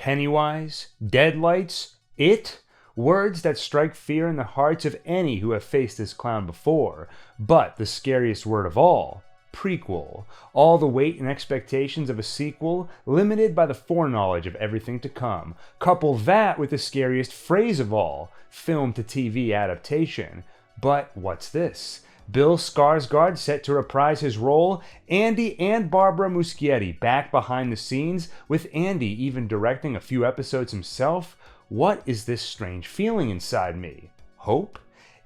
Pennywise, deadlights, it, words that strike fear in the hearts of any who have faced this clown before. But the scariest word of all, prequel. All the weight and expectations of a sequel, limited by the foreknowledge of everything to come. Couple that with the scariest phrase of all, film to TV adaptation. But what's this? Bill Skarsgård set to reprise his role, Andy and Barbara Muschietti back behind the scenes, with Andy even directing a few episodes himself. What is this strange feeling inside me? Hope?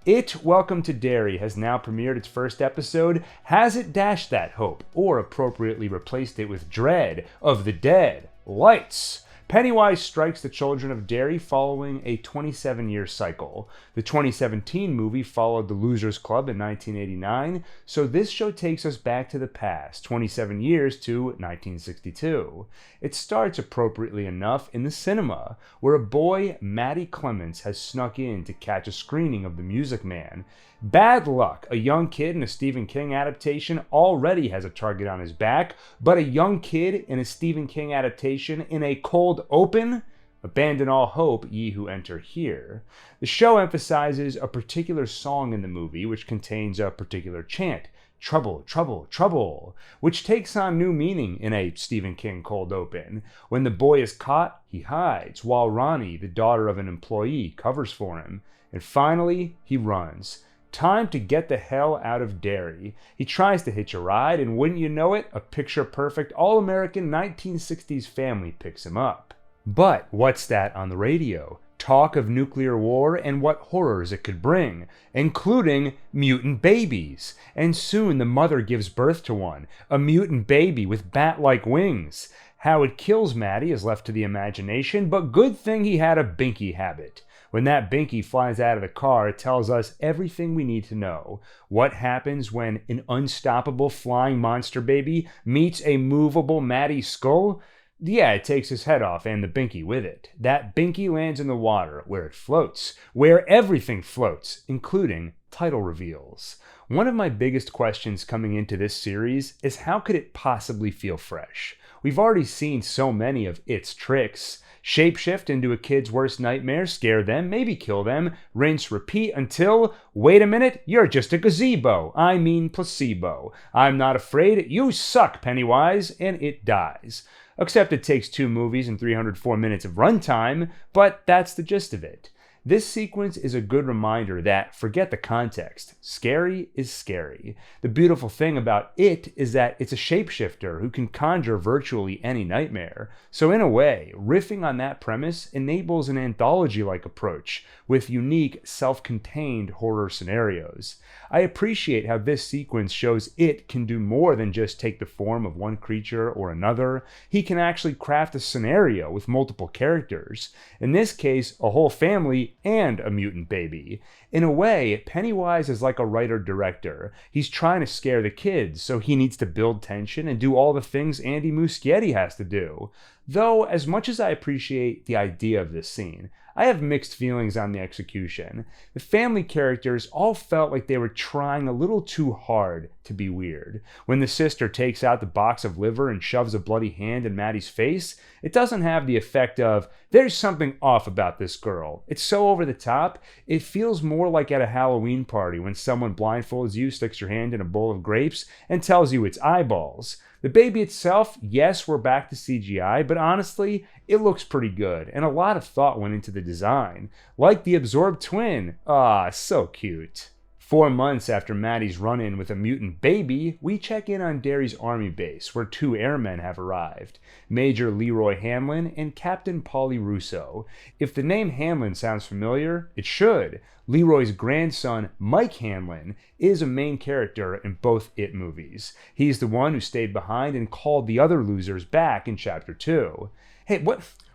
It, Welcome to Derry, has now premiered its first episode. Has it dashed that hope, or appropriately replaced it with dread of the dead? Lights! Pennywise strikes the children of Derry following a 27-year cycle. The 2017 movie followed The Losers Club in 1989, so this show takes us back to the past, 27 years to 1962. It starts appropriately enough in the cinema, where a boy, Matty Clements, has snuck in to catch a screening of The Music Man. Bad luck, a young kid in a Stephen King adaptation already has a target on his back, but a young kid in a Stephen King adaptation in a cold open? Abandon all hope, ye who enter here. The show emphasizes a particular song in the movie which contains a particular chant, trouble, trouble, trouble, which takes on new meaning in a Stephen King cold open. When the boy is caught, he hides, while Ronnie, the daughter of an employee, covers for him. And finally, he runs. Time to get the hell out of Derry. He tries to hitch a ride, and wouldn't you know it, a picture-perfect, all-American 1960s family picks him up. But what's that on the radio? Talk of nuclear war and what horrors it could bring, including mutant babies. And soon the mother gives birth to one, a mutant baby with bat-like wings. How it kills Matty is left to the imagination, but good thing he had a binky habit. When that binky flies out of the car, it tells us everything we need to know. What happens when an unstoppable flying monster baby meets a movable Matty skull? Yeah, it takes his head off and the binky with it. That binky lands in the water, where it floats, where everything floats, including title reveals. One of my biggest questions coming into this series is how could it possibly feel fresh? We've already seen so many of its tricks. Shapeshift into a kid's worst nightmare, scare them, maybe kill them, rinse, repeat until, wait a minute, you're just a gazebo. I mean placebo. I'm not afraid, you suck, Pennywise, and it dies. Except it takes 2 movies and 304 minutes of runtime, but that's the gist of it. This sequence is a good reminder that, forget the context, scary is scary. The beautiful thing about it is that it's a shapeshifter who can conjure virtually any nightmare. So in a way, riffing on that premise enables an anthology-like approach with unique, self-contained horror scenarios. I appreciate how this sequence shows it can do more than just take the form of one creature or another. He can actually craft a scenario with multiple characters. In this case, a whole family and a mutant baby. In a way, Pennywise is like a writer-director. He's trying to scare the kids, so he needs to build tension and do all the things Andy Muschietti has to do. Though, as much as I appreciate the idea of this scene, I have mixed feelings on the execution. The family characters all felt like they were trying a little too hard to be weird. When the sister takes out the box of liver and shoves a bloody hand in Maddie's face, it doesn't have the effect of, there's something off about this girl. It's so over the top, it feels more like at a Halloween party when someone blindfolds you, sticks your hand in a bowl of grapes, and tells you it's eyeballs. The baby itself, yes, we're back to CGI, but honestly, it looks pretty good, and a lot of thought went into the design. Like the absorbed twin. Ah, so cute. 4 months after Maddie's run-in with a mutant baby, we check in on Derry's army base, where 2 airmen have arrived, Major Leroy Hamlin and Captain Paulie Russo. If the name Hamlin sounds familiar, it should. Leroy's grandson, Mike Hamlin, is a main character in both It movies. He's the one who stayed behind and called the other losers back in Chapter 2. Hey,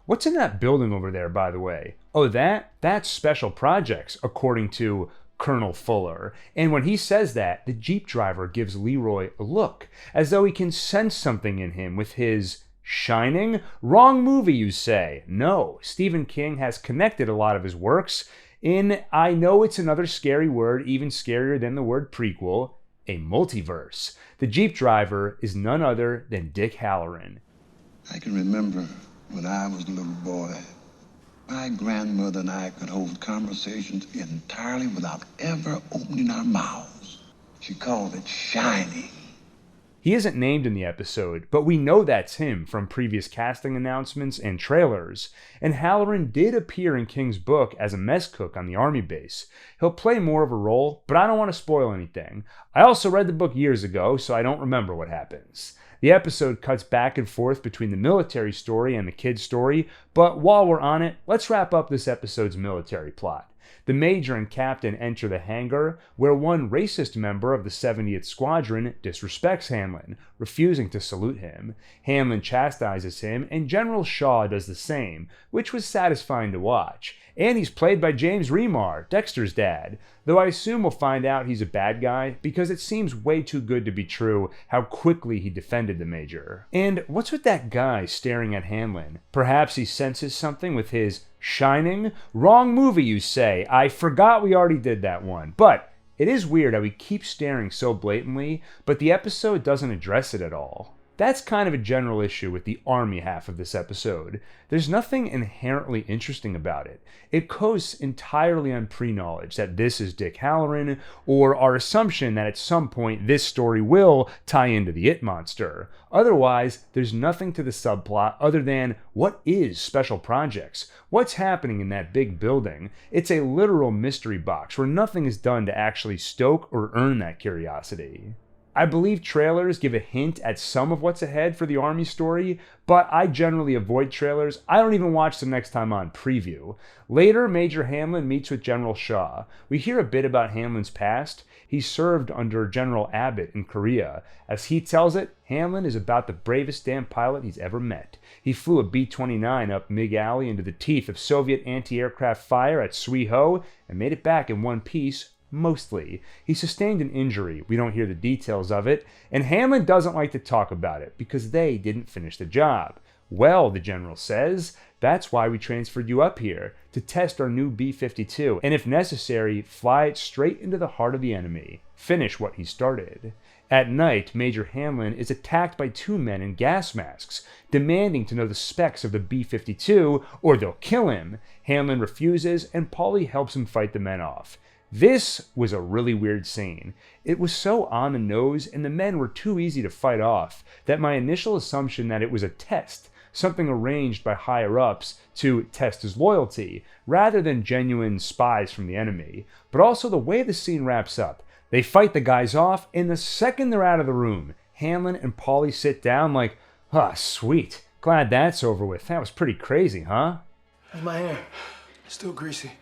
what's in that building over there, by the way? Oh, that's Special Projects, according to Colonel Fuller. And when he says that, the Jeep driver gives Leroy a look, as though he can sense something in him with his Shining? Wrong movie, you say. No, Stephen King has connected a lot of his works in, I know it's another scary word, even scarier than the word prequel, a multiverse. The Jeep driver is none other than Dick Halloran. I can remember When I was a little boy, my grandmother and I could hold conversations entirely without ever opening our mouths. She called it shining. He isn't named in the episode, but we know that's him from previous casting announcements and trailers, and Halloran did appear in King's book as a mess cook on the army base. He'll play more of a role, but I don't want to spoil anything. I also read the book years ago, so I don't remember what happens. The episode cuts back and forth between the military story and the kid's story, but while we're on it, let's wrap up this episode's military plot. The major and captain enter the hangar, where one racist member of the 70th Squadron disrespects Hanlon, refusing to salute him. Hanlon chastises him, and General Shaw does the same, which was satisfying to watch. And he's played by James Remar, Dexter's dad, though I assume we'll find out he's a bad guy, because it seems way too good to be true how quickly he defended the major. And what's with that guy staring at Hanlon? Perhaps he senses something with his shining? Wrong movie, you say. I forgot we already did that one. But it is weird how he keeps staring so blatantly, but the episode doesn't address it at all. That's kind of a general issue with the army half of this episode. There's nothing inherently interesting about it. It coasts entirely on pre-knowledge that this is Dick Halloran, or our assumption that at some point this story will tie into the It monster. Otherwise, there's nothing to the subplot other than what is Special Projects? What's happening in that big building? It's a literal mystery box where nothing is done to actually stoke or earn that curiosity. I believe trailers give a hint at some of what's ahead for the Army story, but I generally avoid trailers. I don't even watch them next time on preview. Later, Major Hanlon meets with General Shaw. We hear a bit about Hanlon's past. He served under General Abbott in Korea. As he tells it, Hanlon is about the bravest damn pilot he's ever met. He flew a B-29 up Mig Alley into the teeth of Soviet anti-aircraft fire at Sui Ho and made it back in one piece. Mostly. He sustained an injury, we don't hear the details of it, and Hanlon doesn't like to talk about it because they didn't finish the job. Well, the general says, that's why we transferred you up here, to test our new B-52, and if necessary, fly it straight into the heart of the enemy. Finish what he started. At night, Major Hanlon is attacked by two men in gas masks, demanding to know the specs of the B-52 or they'll kill him. Hanlon refuses, and Paulie helps him fight the men off. This was a really weird scene. It was so on the nose and the men were too easy to fight off that my initial assumption that it was a test, something arranged by higher-ups to test his loyalty, rather than genuine spies from the enemy. But also the way the scene wraps up. They fight the guys off, and the second they're out of the room, Hanlon and Paulie sit down like, sweet. Glad that's over with. That was pretty crazy, huh? How's my hair? Still greasy.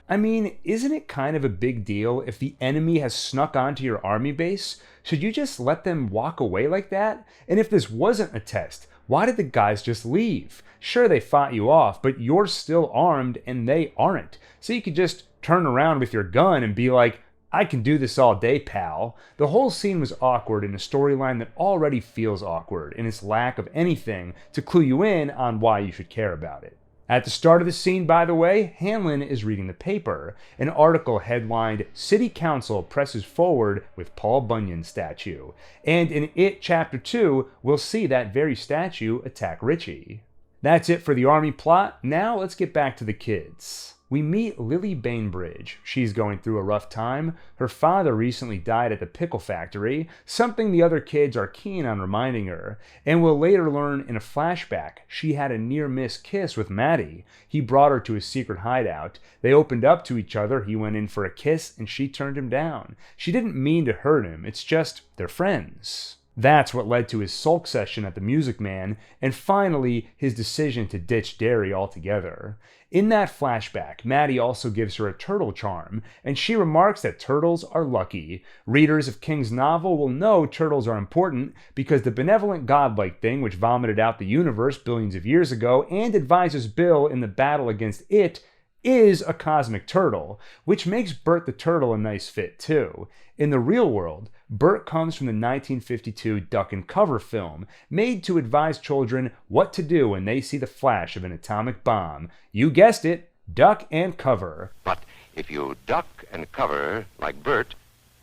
I mean, isn't it kind of a big deal if the enemy has snuck onto your army base? Should you just let them walk away like that? And if this wasn't a test, why did the guys just leave? Sure, they fought you off, but you're still armed and they aren't. So you could just turn around with your gun and be like, I can do this all day, pal. The whole scene was awkward in a storyline that already feels awkward in its lack of anything to clue you in on why you should care about it. At the start of the scene, by the way, Hanlon is reading the paper. An article headlined, City Council Presses Forward with Paul Bunyan Statue. And in It Chapter 2, we'll see that very statue attack Richie. That's it for the Army plot. Now let's get back to the kids. We meet Lily Bainbridge. She's going through a rough time. Her father recently died at the pickle factory, something the other kids are keen on reminding her. And we'll later learn in a flashback she had a near-miss kiss with Maddie. He brought her to his secret hideout. They opened up to each other. He went in for a kiss and she turned him down. She didn't mean to hurt him. It's just they're friends. That's what led to his sulk session at the Music Man, and finally, his decision to ditch Derry altogether. In that flashback, Maddie also gives her a turtle charm, and she remarks that turtles are lucky. Readers of King's novel will know turtles are important because the benevolent godlike thing which vomited out the universe billions of years ago and advises Bill in the battle against it is a cosmic turtle, which makes Bert the Turtle a nice fit too. In the real world, Bert comes from the 1952 Duck and Cover film, made to advise children what to do when they see the flash of an atomic bomb. You guessed it, duck and cover. But if you duck and cover like Bert,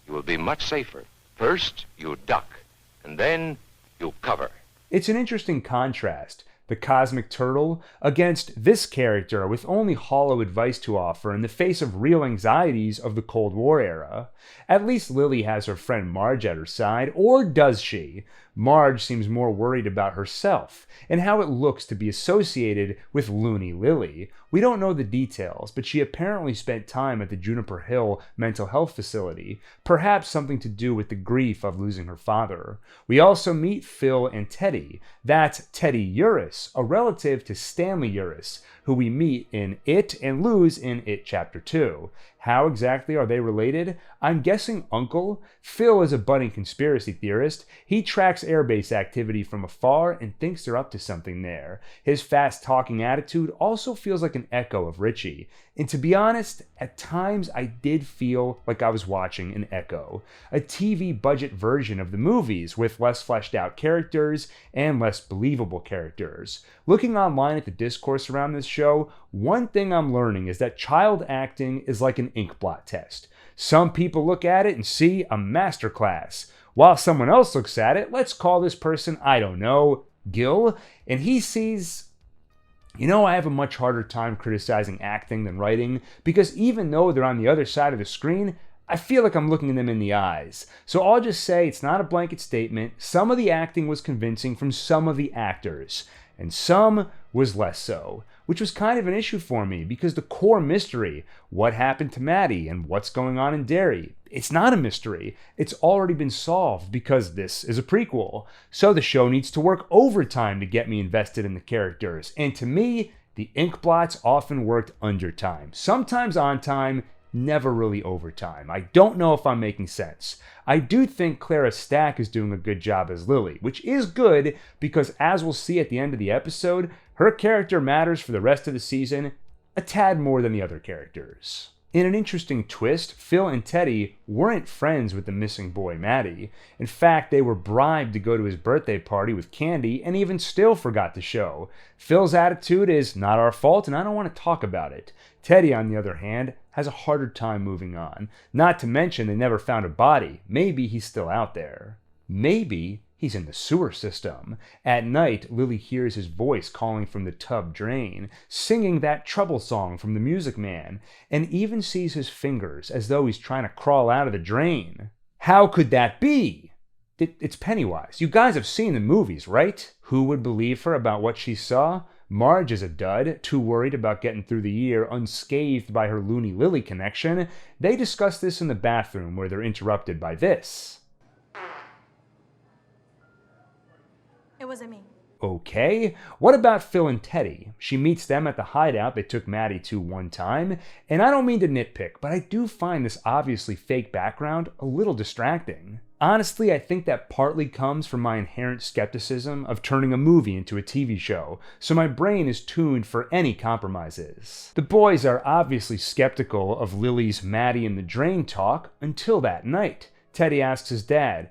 you will be much safer. First, you duck, and then you cover. It's an interesting contrast. the cosmic turtle, against this character with only hollow advice to offer in the face of real anxieties of the Cold War era. At least Lily has her friend Marge at her side, or does she? Marge seems more worried about herself and how it looks to be associated with Loony Lily. We don't know the details, but she apparently spent time at the Juniper Hill mental health facility, perhaps something to do with the grief of losing her father. We also meet Phil and Teddy. That's Teddy Uris, a relative to Stanley Uris, who we meet in It and lose in It Chapter 2. How exactly are they related? I'm guessing uncle. Phil is a budding conspiracy theorist. He tracks airbase activity from afar and thinks they're up to something there. His fast-talking attitude also feels like an echo of Richie. And to be honest, at times I did feel like I was watching an Echo, a TV budget version of the movies with less fleshed out characters and less believable characters. Looking online at the discourse around this show, one thing I'm learning is that child acting is like an ink blot test. Some people look at it and see a masterclass, while someone else looks at it, let's call this person, I don't know, Gil, and he sees... I have a much harder time criticizing acting than writing, because even though they're on the other side of the screen, I feel like I'm looking them in the eyes. So I'll just say it's not a blanket statement. Some of the acting was convincing from some of the actors, and some was less so, which was kind of an issue for me because the core mystery, what happened to Maddie and what's going on in Derry, it's not a mystery. It's already been solved because this is a prequel. So the show needs to work overtime to get me invested in the characters. And to me, the ink blots often worked under time. Sometimes on time, never really overtime. I don't know if I'm making sense. I do think Clara Stack is doing a good job as Lily, which is good because as we'll see at the end of the episode, her character matters for the rest of the season a tad more than the other characters. In an interesting twist, Phil and Teddy weren't friends with the missing boy Maddie. In fact, they were bribed to go to his birthday party with candy and even still forgot to show. Phil's attitude is not our fault and I don't want to talk about it. Teddy, on the other hand, has a harder time moving on. Not to mention they never found a body. Maybe he's still out there. Maybe he's in the sewer system. At night, Lily hears his voice calling from the tub drain, singing that trouble song from the Music Man, and even sees his fingers as though he's trying to crawl out of the drain. How could that be? It's Pennywise. You guys have seen the movies, right? Who would believe her about what she saw? Marge is a dud, too worried about getting through the year unscathed by her Loony Lily connection. They discuss this in the bathroom where they're interrupted by this. It wasn't me. Okay, what about Phil and Teddy? She meets them at the hideout they took Maddie to one time, and I don't mean to nitpick, but I do find this obviously fake background a little distracting. Honestly, I think that partly comes from my inherent skepticism of turning a movie into a TV show, so my brain is tuned for any compromises. The boys are obviously skeptical of Lily's Maddie in the drain talk until that night. Teddy asks his dad,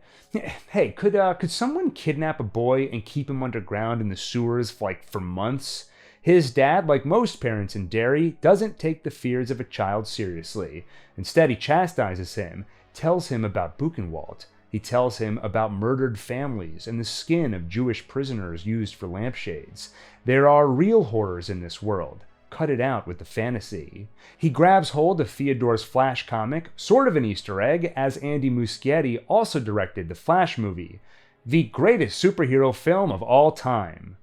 "Hey, could someone kidnap a boy and keep him underground in the sewers for months?" His dad, like most parents in Derry, doesn't take the fears of a child seriously. Instead, he chastises him, tells him about Buchenwald. He tells him about murdered families and the skin of Jewish prisoners used for lampshades. There are real horrors in this world. Cut it out with the fantasy. He grabs hold of Theodore's Flash comic, sort of an Easter egg, as Andy Muschietti also directed the Flash movie, the greatest superhero film of all time.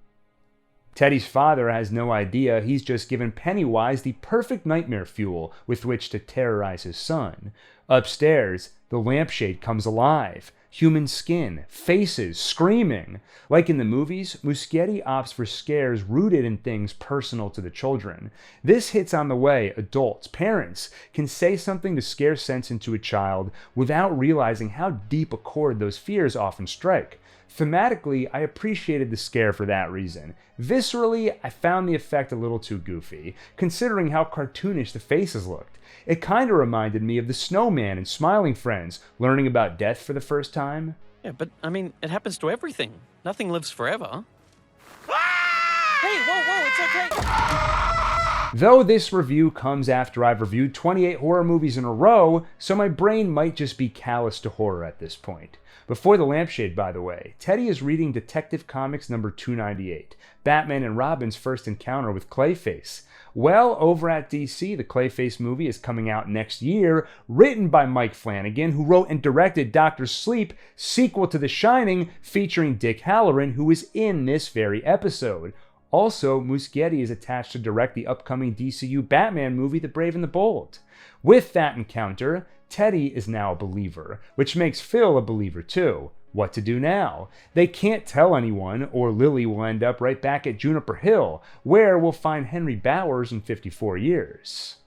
Teddy's father has no idea he's just given Pennywise the perfect nightmare fuel with which to terrorize his son. Upstairs, the lampshade comes alive. Human skin, faces, screaming. Like in the movies, Muschietti opts for scares rooted in things personal to the children. This hits on the way adults, parents, can say something to scare sense into a child without realizing how deep a chord those fears often strike. Thematically, I appreciated the scare for that reason. Viscerally, I found the effect a little too goofy, considering how cartoonish the faces looked. It kinda reminded me of the Snowman and Smiling Friends, learning about death for the first time. Yeah, but, it happens to everything. Nothing lives forever. Hey, whoa, it's okay! Though this review comes after I've reviewed 28 horror movies in a row, so my brain might just be callous to horror at this point. Before the lampshade, by the way, Teddy is reading Detective Comics number 298, Batman and Robin's first encounter with Clayface. Well, over at DC, the Clayface movie is coming out next year, written by Mike Flanagan, who wrote and directed Dr. Sleep, sequel to The Shining, featuring Dick Hallorann, who is in this very episode. Also, Muschietti is attached to direct the upcoming DCU Batman movie, The Brave and the Bold. With that encounter, Teddy is now a believer, which makes Phil a believer too. What to do now? They can't tell anyone, or Lily will end up right back at Juniper Hill, where we'll find Henry Bowers in 54 years.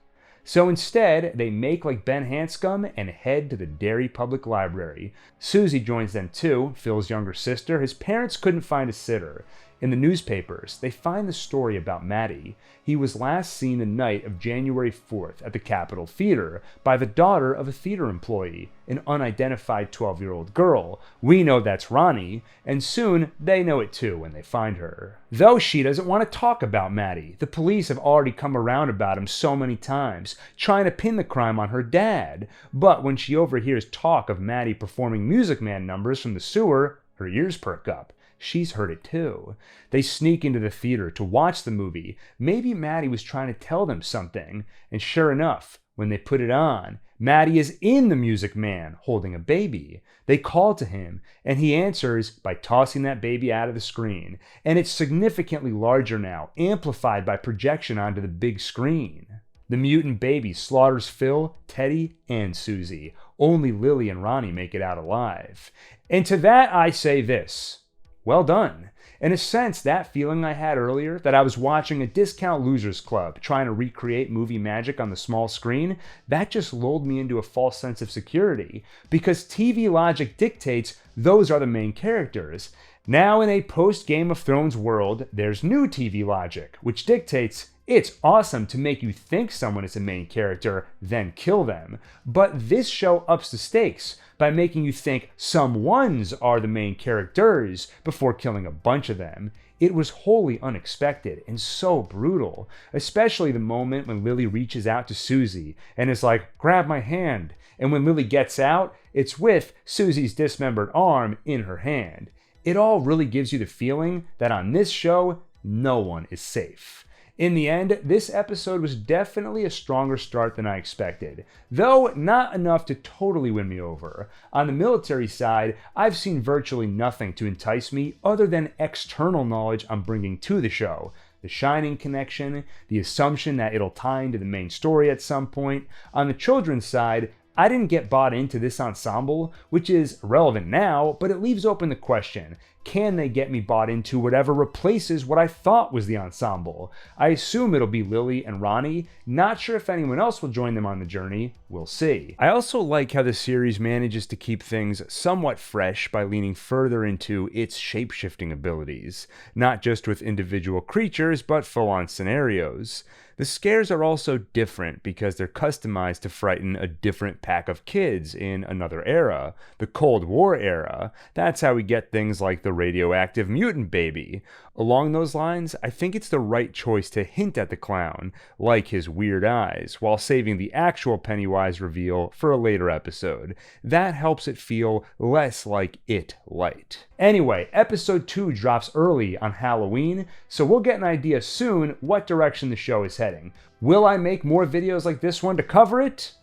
So instead, they make like Ben Hanscom and head to the Derry Public Library. Susie joins them too, Phil's younger sister. His parents couldn't find a sitter. In the newspapers, they find the story about Matty. He was last seen the night of January 4th at the Capitol Theater by the daughter of a theater employee, an unidentified 12-year-old girl. We know that's Ronnie, and soon they know it too when they find her. Though she doesn't want to talk about Matty. The police have already come around about him so many times, trying to pin the crime on her dad. But when she overhears talk of Matty performing Music Man numbers from the sewer, her ears perk up. She's heard it too. They sneak into the theater to watch the movie. Maybe Matty was trying to tell them something. And sure enough, when they put it on, Matty is in the Music Man holding a baby. They call to him, and he answers by tossing that baby out of the screen. And it's significantly larger now, amplified by projection onto the big screen. The mutant baby slaughters Phil, Teddy, and Susie. Only Lily and Ronnie make it out alive. And to that I say this. Well done. In a sense, that feeling I had earlier, that I was watching a discount losers club trying to recreate movie magic on the small screen, that just lulled me into a false sense of security, because TV logic dictates those are the main characters. Now in a post-Game of Thrones world, there's new TV logic, which dictates it's awesome to make you think someone is a main character, then kill them. But this show ups the stakes by making you think some ones are the main characters before killing a bunch of them. It was wholly unexpected and so brutal, especially the moment when Lily reaches out to Susie and is like, grab my hand. And when Lily gets out, it's with Susie's dismembered arm in her hand. It all really gives you the feeling that on this show, no one is safe. In the end, this episode was definitely a stronger start than I expected, though not enough to totally win me over. On the military side, I've seen virtually nothing to entice me other than external knowledge I'm bringing to the show. The Shining connection, the assumption that it'll tie into the main story at some point. On the children's side, I didn't get bought into this ensemble, which is relevant now, but it leaves open the question, can they get me bought into whatever replaces what I thought was the ensemble? I assume it'll be Lily and Ronnie, not sure if anyone else will join them on the journey, we'll see. I also like how the series manages to keep things somewhat fresh by leaning further into its shape-shifting abilities, not just with individual creatures, but full-on scenarios. The scares are also different because they're customized to frighten a different pack of kids in another era, the Cold War era. That's how we get things like the radioactive mutant baby. Along those lines, I think it's the right choice to hint at the clown, like his weird eyes, while saving the actual Pennywise reveal for a later episode. That helps it feel less like It Light. Anyway, episode 2 drops early on Halloween, so we'll get an idea soon what direction the show is heading. Will I make more videos like this one to cover it?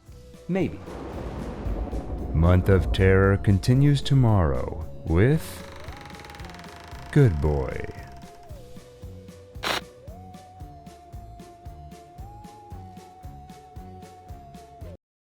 Maybe. Month of Terror continues tomorrow with Good Boy.